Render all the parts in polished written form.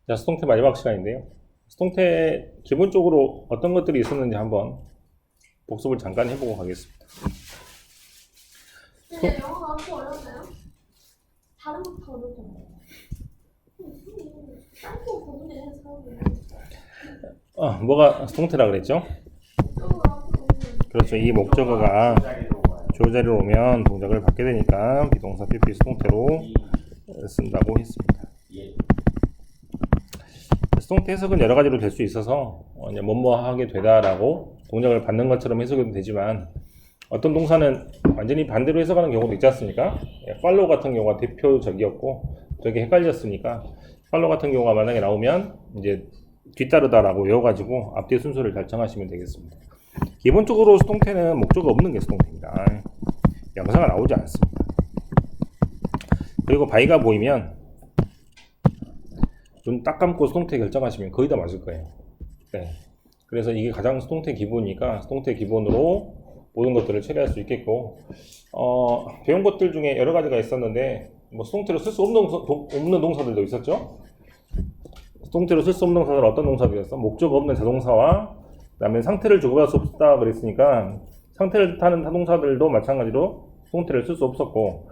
자, 수동태 마지막 시간인데요. 수동태 기본적으로 어떤 것들이 있었는지 한번 복습을 잠깐 해보고 가겠습니다. 근데 영어가 너무 어렵나요? 다른 것도 어렵잖아요. 짧고 고분에 해서 뭐가 수동태라 그랬죠? 그렇죠. 이 목적어가 주어 자리로 오면 동작을 받게 되니까 비동사 PP 수동태로 쓴다고 했습니다. 수동태 해석은 여러 가지로 될 수 있어서 뭐뭐 하게 되다라고 동작을 받는 것처럼 해석해도 되지만 어떤 동사는 완전히 반대로 해석하는 경우도 있지 않습니까? 팔로우 같은 경우가 대표적이었고 되게 헷갈렸으니까 팔로우 같은 경우가 만약에 나오면 이제 뒤따르다라고 외워가지고 앞뒤 순서를 잘 정하시면 되겠습니다. 기본적으로 수동태는 목적어 없는 게 수동태입니다. 명사가 나오지 않습니다. 그리고 바이가 보이면 눈 딱 감고 수동태 결정하시면 거의 다 맞을 거예요. 네. 그래서 이게 가장 수동태 기본이니까 수동태 기본으로 모든 것들을 처리할 수 있겠고 배운 것들 중에 여러 가지가 있었는데 뭐 수동태로 쓸 수 없는 동사들도 있었죠. 수동태로 쓸 수 없는 동사들은 어떤 동사들이었어? 목적 없는 자동사와 그다음에 상태를 주고받을 수 없다 그랬으니까 상태를 뜻하는 타동사들도 마찬가지로 수동태를 쓸 수 없었고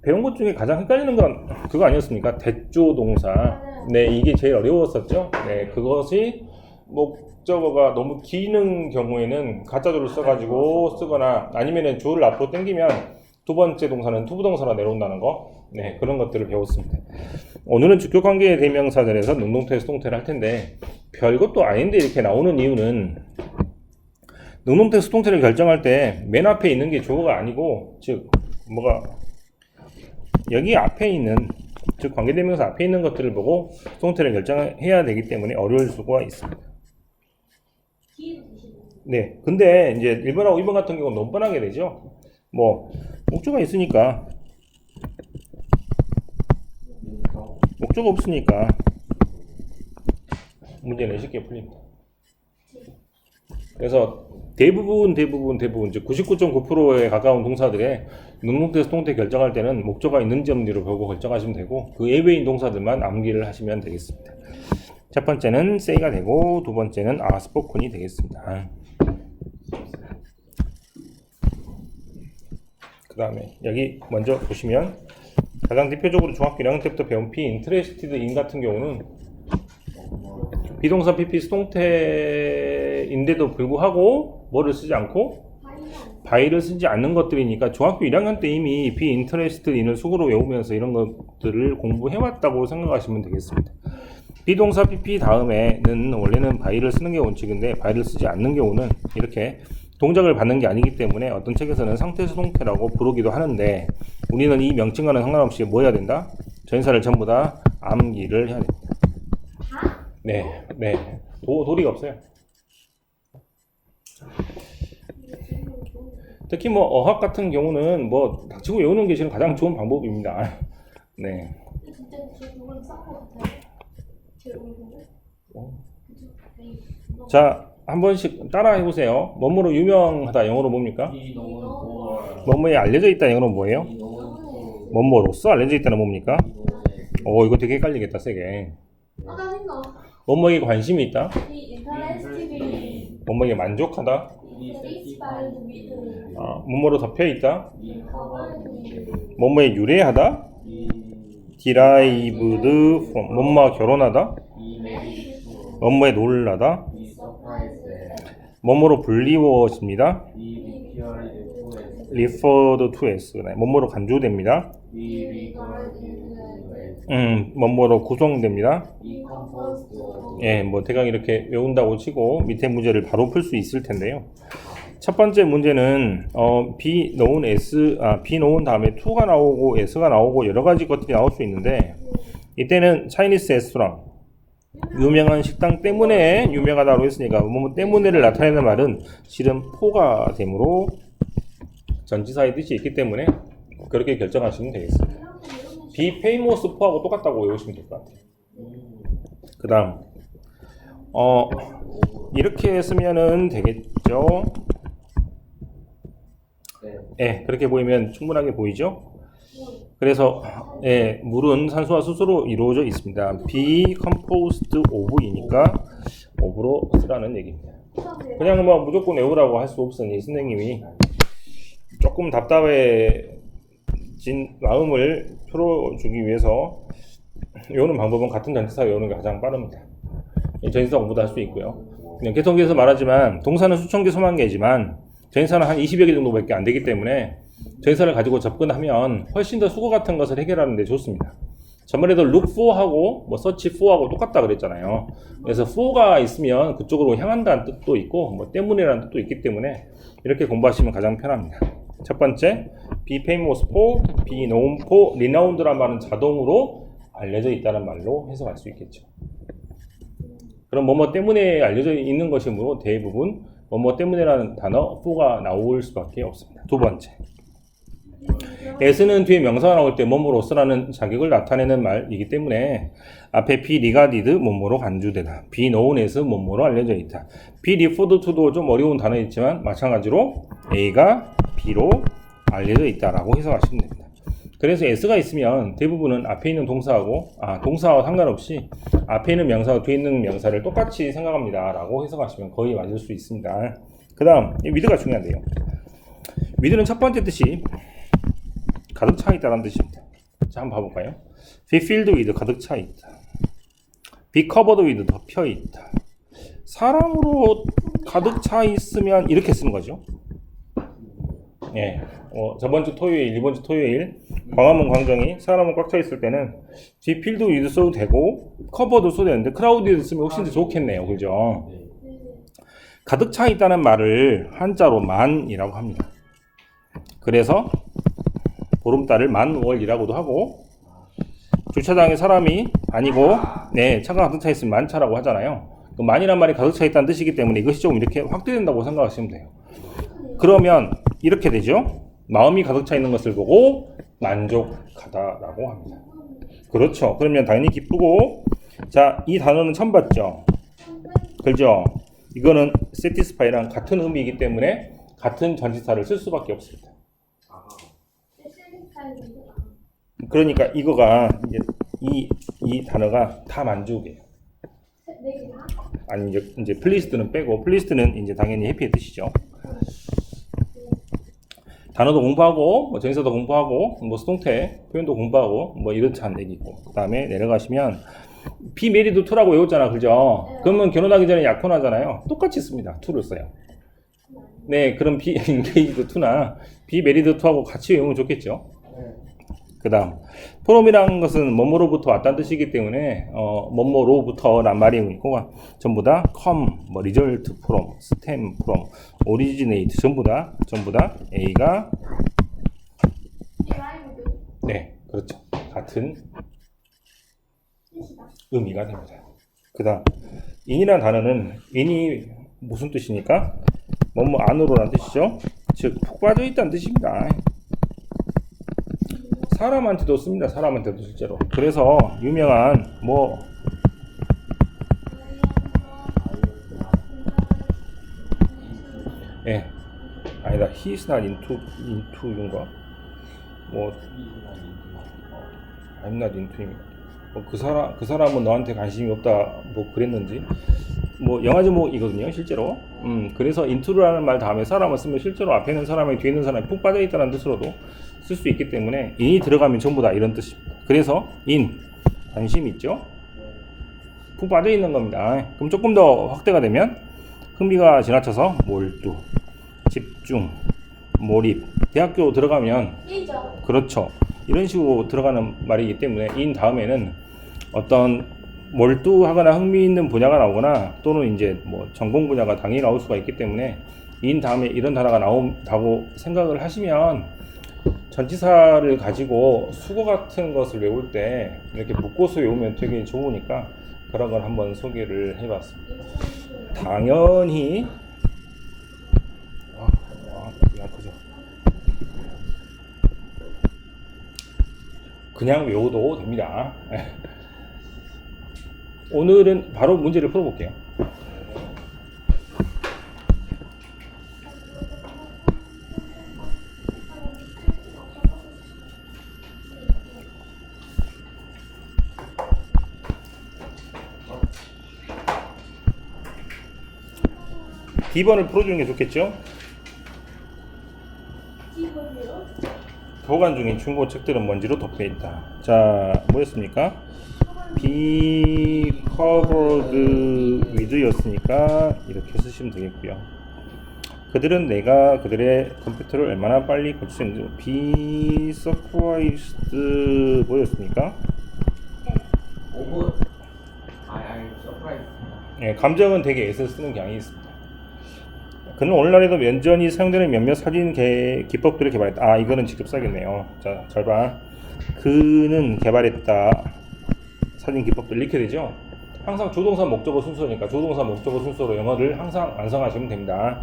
배운 것 중에 가장 헷갈리는 건 그거 아니었습니까? 대조 동사. 네, 이게 제일 어려웠었죠. 네, 그것이 목적어가 너무 기는 경우에는 가짜조를 써가지고 쓰거나 아니면은 주어를 앞으로 당기면 두 번째 동사는 투부동사로 내려온다는 거. 네, 그런 것들을 배웠습니다. 오늘은 주격관계의 대명사절에서 능동태, 수동태를 할 텐데 별것도 아닌데 이렇게 나오는 이유는 능동태, 수동태를 결정할 때 맨 앞에 있는 게 주어가 아니고 즉 뭐가 여기 앞에 있는 즉 관계대명사 앞에 있는 것들을 보고 수동태를 결정해야 되기 때문에 어려울 수가 있습니다. 네, 근데 이제 1번하고 2번 같은 경우는 너무 뻔하게 되죠. 뭐 목적어가 있으니까 목적어 없으니까 문제는 쉽게 풀립니다. 그래서 대부분 즉 99.9%에 가까운 동사들의 능동태, 수동태 결정할 때는 목적어가 있는지 없는지로 보고 결정하시면 되고 그 예외인 동사들만 암기를 하시면 되겠습니다. 첫 번째는 say가 되고 두 번째는 spoken이 되겠습니다. 그 다음에 여기 먼저 보시면 가장 대표적으로 중학교 1학년 때부터 배운 be interested in 같은 경우는 비동사 PP 수동태인데도 불구하고 뭐를 쓰지 않고 by를 쓰지 않는 것들이니까 중학교 1학년 때 이미 be interested in을 속으로 외우면서 이런 것들을 공부해왔다고 생각하시면 되겠습니다. 비동사 PP 다음에는 원래는 by를 쓰는 게 원칙인데 by를 쓰지 않는 경우는 이렇게 동작을 받는 게 아니기 때문에 어떤 책에서는 상태 수동태라고 부르기도 하는데 우리는 이 명칭과는 상관없이 뭐 해야 된다? 전사를 전부 다 암기를 해야 됩니다. 네. 도리가 없어요. 특히 뭐 어학 같은 경우는 뭐 닥치고 외우는 게 지금 가장 좋은 방법입니다. 네. 진짜 그걸 싼것 같아요. 제 얼굴을. 자, 한 번씩 따라 해보세요. 뭐뭐로 유명하다 영어로 뭡니까? 뭐뭐에 알려져 있다 영어로 뭐예요? 뭐뭐로서 알려져 있다는 뭡니까? 이거 되게 헷갈리겠다 세게. 뭐뭐에 관심이 있다? 뭐뭐에 만족하다? 뭐뭐로 덮여 있다? 뭐뭐에 유래하다? derived from 뭐뭐와 결혼하다? 뭐뭐에 놀라다? 뭐뭐로 불리워집니다? referred to as 뭐뭐로 간주됩니다? 뭐뭐로 구성됩니다? 예, 뭐 대강 이렇게 외운다고 치고 밑에 문제를 바로 풀 수 있을 텐데요. 첫 번째 문제는 be known as be known 다음에 to가 나오고 s가 나오고 여러 가지 것들이 나올 수 있는데 이때는 Chinese restaurant 유명한 식당 때문에 유명하다고 했으니까 뭐 때문에를 나타내는 말은 실은 포가 되므로 전치사의 뜻이 있기 때문에 그렇게 결정하시면 되겠습니다. be famous for하고 똑같다고 외우시면 될 것 같아요. 그 다음 이렇게 쓰면은 되겠죠. 네, 그렇게 보이면 충분하게 보이죠. 그래서 예, 물은 산소와 수소로 이루어져 있습니다. be composed of이니까 of로 쓰라는 얘기입니다. 그냥 뭐 무조건 외우라고 할 수 없으니 선생님이 조금 답답해진 마음을 풀어주기 위해서 외우는 방법은 같은 전치사 외우는 게 가장 빠릅니다. 전치사 공부도 할 수 있고요. 그냥 계통계에서 말하지만 동사는 수천 개, 수만 개지만 전치사는 한 20여 개 정도밖에 안 되기 때문에 전치사를 가지고 접근하면 훨씬 더 수거 같은 것을 해결하는 데 좋습니다. 저번에도 look for하고 뭐 search for하고 똑같다 그랬잖아요. 그래서 for가 있으면 그쪽으로 향한다는 뜻도 있고 뭐 때문이라는 뜻도 있기 때문에 이렇게 공부하시면 가장 편합니다. 첫 번째, be famous for, be known for, renowned란 말은 자동으로 알려져 있다는 말로 해석할 수 있겠죠. 그럼 뭐뭐 때문에 알려져 있는 것이므로 대부분 뭐뭐 때문에라는 단어 for가 나올 수밖에 없습니다. 두 번째, as는 뒤에 명사가 나올 때 뭐뭐로서라는 자격을 나타내는 말이기 때문에 앞에 be regarded 뭐뭐로 간주되다, be known as 뭐뭐로 알려져 있다, be referred to도 좀 어려운 단어이지만 마찬가지로 a가 b로 알려져 있다라고 해석하시면 됩니다. 그래서 s가 있으면 대부분은 앞에 있는 동사하고 동사와 상관없이 앞에 있는 명사와 뒤에 있는 명사를 똑같이 생각합니다 라고 해석하시면 거의 맞을 수 있습니다. 그 다음 with가 중요한데요. with는 첫 번째 뜻이 가득 차 있다는 뜻입니다. 자, 한번 봐볼까요? be filled with 가득 차 있다, be covered with 덮여 있다. 사람으로 가득 차 있으면 이렇게 쓰는 거죠. 예, 저번 주 토요일, 이번 주 토요일 광화문 광장이 사람은 꽉 차 있을 때는 be filled with 써도 되고 covered 써도 되는데 crowded 쓰면 훨씬 더 좋겠네요, 그죠? 가득 차 있다는 말을 한자로 만이라고 합니다. 그래서 보름달을 만월이라고도 하고, 주차장에 사람이 아니고 차가 가득 차 있으면 만차라고 하잖아요. 그 만이란 말이 가득 차 있다는 뜻이기 때문에 이것이 조금 이렇게 확대된다고 생각하시면 돼요. 그러면 이렇게 되죠. 마음이 가득 차 있는 것을 보고 만족하다라고 합니다. 그렇죠. 그러면 당연히 기쁘고, 자, 이 단어는 처음 봤죠. 그렇죠. 이거는 satisfy랑 같은 의미이기 때문에 같은 전치사를 쓸 수밖에 없습니다. 그러니까 이거가 이제 이 단어가 다 만족이에요. 아니 이제 pleased는 빼고, pleased는 이제 당연히 해피의 뜻이죠. 단어도 공부하고 뭐 전치사도 공부하고 뭐 수동태 표현도 공부하고 뭐 이렇다는 얘기고, 그 다음에 내려가시면 be married to라고 외웠잖아, 그죠? 그러면 결혼하기 전에 약혼하잖아요. 똑같이 씁니다. to를 써요. 네, 그럼 be engaged to나 be married to하고 같이 외우면 좋겠죠. 그 다음 from이라는 것은 뭐뭐로부터 왔다는 뜻이기 때문에 뭐뭐로부터란 말이 있고, 전부 다 come, 뭐 result from, stem from, originate 전부 다 A가 네, 그렇죠. 같은 의미가 됩니다. 그 다음 in이라는 단어는 in이 무슨 뜻이니까 뭐뭐 안으로라는 뜻이죠. 즉 푹 빠져 있다는 뜻입니다. 사람한테도 씁니다. 사람한테도 실제로. 그래서 유명한 뭐 아니다. He is not into인가? 뭐 I'm not into입니다. 뭐 그 사람은 너한테 관심이 없다. 뭐 그랬는지. 뭐 영화 제목이거든요, 실제로. 그래서 into라는 말 다음에 사람을 쓰면 실제로 앞에 있는 사람이 뒤에 있는 사람이 푹 빠져 있다는 뜻으로도 쓸 수 있기 때문에 in이 들어가면 전부 다 이런 뜻입니다. 그래서 in 관심 있죠? 푹 빠져 있는 겁니다. 그럼 조금 더 확대가 되면 흥미가 지나쳐서 몰두, 집중, 몰입. 대학교 들어가면 그렇죠. 이런 식으로 들어가는 말이기 때문에 in 다음에는 어떤 몰두하거나 흥미 있는 분야가 나오거나 또는 이제 뭐 전공 분야가 당연히 나올 수가 있기 때문에 in 다음에 이런 단어가 나온다고 생각을 하시면 전치사를 가지고 수거 같은 것을 외울 때 이렇게 묶어서 외우면 되게 좋으니까 그런 걸 한번 소개를 해봤습니다. 당연히 그죠. 그냥 외워도 됩니다. 오늘은 바로 문제를 풀어볼게요. D번을 풀어주는 게 좋겠죠? D번이요? 교관 중인 중고 책들은 먼지로 덮여 있다. 자, 뭐였습니까? be covered with였으니까 이렇게 쓰시면 되겠고요. 그들은 내가 그들의 컴퓨터를 얼마나 빨리 고칠 수 있는지 be surprised 뭐였습니까? 오브 I surprise. 예, 감정은 되게 애써 쓰는 경향이 있습니다. 그는 오늘날에도 면전이 사용되는 몇몇 사진 기법들을 개발했다. 아, 이거는 직접 써야겠네요. 자, 절반. 그는 개발했다. 사진 기법들 이렇게 되죠. 항상 조동사 목적어 순서니까 조동사 목적어 순서로 영어를 항상 완성하시면 됩니다.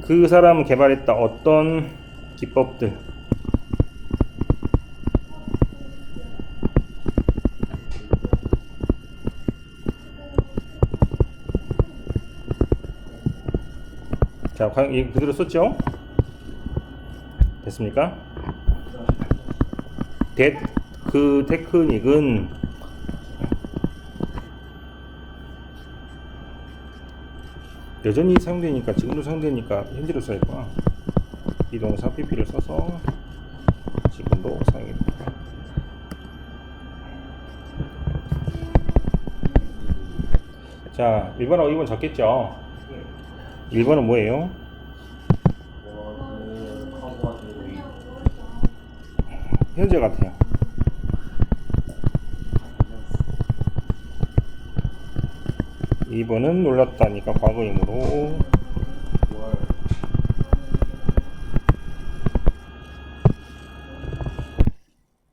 그 사람 개발했다. 어떤 기법들. 자, 과연 이 그대로 썼죠? 됐습니까? 그 테크닉은 여전히 사용되니까 지금도 사용되니까 현재로 써야겠구나. 비동사 pp를 써서 지금도 사용이 됩니다. 자, 1번하고 2번 적겠죠? 1번은 뭐예요? 현재 같아요. 2번은 놀랐다니까 과거이므로